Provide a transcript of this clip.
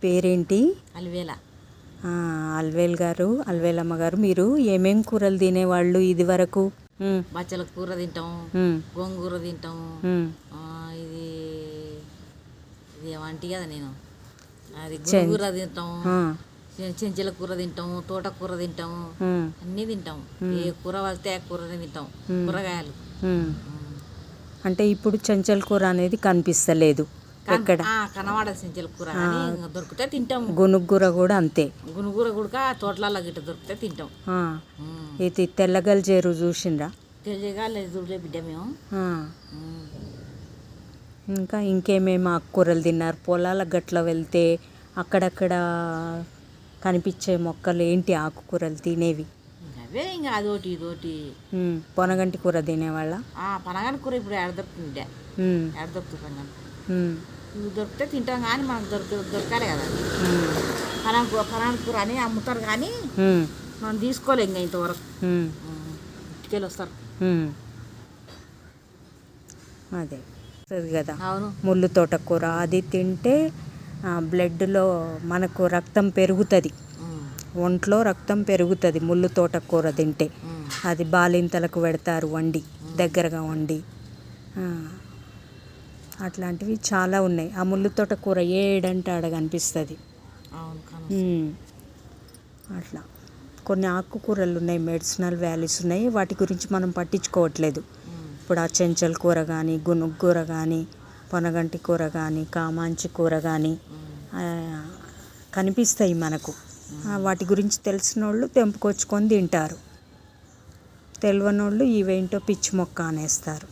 పేరేంటి? అలివేల. అల్వేల్ గారు, అల్వేలమ్మ గారు, మీరు ఏమేం కూరలు తినేవాళ్ళు ఇది వరకు? బచ్చల కూర తింటాము, గోంగూర తింటాము, ఇది ఇది ఏమంటి కదా నేను అది గోంగూర తింటాము, చెంచల కూర తింటాము, తోటకూర తింటాము, అన్నీ తింటాము. ఏ కూర వస్తే ఆ కూరనే తింటాము, కూరగాయలు. అంటే ఇప్పుడు చెంచల కూర అనేది కనిపిస్తలేదు ఎక్కడ? కనవాడ చెంచల కూర దొరికితే తింటాము. గునుగూర కూడా అంతే. గునుగూర కూడా తోటలలో గిట్ట దొరికితే తింటాం. ఇది తెల్లగల్జేరు చూసిండ్రా? తెలియలేదు, చూడలే బిడ్డ మేము. ఇంకా ఇంకేమేమి ఆకుకూరలు తిన్నారు? పొలాల గట్ల వెళ్తే అక్కడక్కడ కనిపించే మొక్కలు ఏంటి ఆకుకూరలు తినేవి? అవే ఇంకా అదోటి ఇదోటి. పొనగంటి కూర తినేవాళ్ళ? పనగంటి కూర ఇప్పుడు ఎడ దొరుకుతుంది? ఎడ దొరుకుతుంది పనగంటి? ఇవి దొరికితే తింటాం కానీ మనకు దొరకాలి కదా. పనగంటి కూర అని అమ్ముతారు కానీ మనం తీసుకోలేం ఇంకా ఇంతవరకు. ఇటుకెళ్ళి వస్తారు అదే కదా. అవును. ముళ్ళు తోటకూర అది తింటే బ్లడ్లో మనకు రక్తం పెరుగుతుంది, ఒంట్లో రక్తం పెరుగుతుంది ముళ్ళు తోటకూర తింటే. అది బాలింతలకు పెడతారు వండి, దగ్గరగా వండి. అట్లాంటివి చాలా ఉన్నాయి. ఆ ముళ్ళు తోటకూర ఏడంటే ఆడ కనిపిస్తుంది. అట్లా కొన్ని ఆకుకూరలు ఉన్నాయి, మెడిసినల్ వాల్యూస్ ఉన్నాయి, వాటి గురించి మనం పట్టించుకోవట్లేదు. ఇప్పుడు ఆ చెంచల కూర కానీ, గునుగూర కానీ, పొనగంటి కూర కానీ, కామాంచి కూర కానీ కనిపిస్తాయి మనకు. వాటి గురించి తెలిసిన వాళ్ళు తెంపుకొచ్చుకొని తింటారు, తెలియని వాళ్ళు ఇవేంటో పిచ్చి మొక్క అనేస్తారు.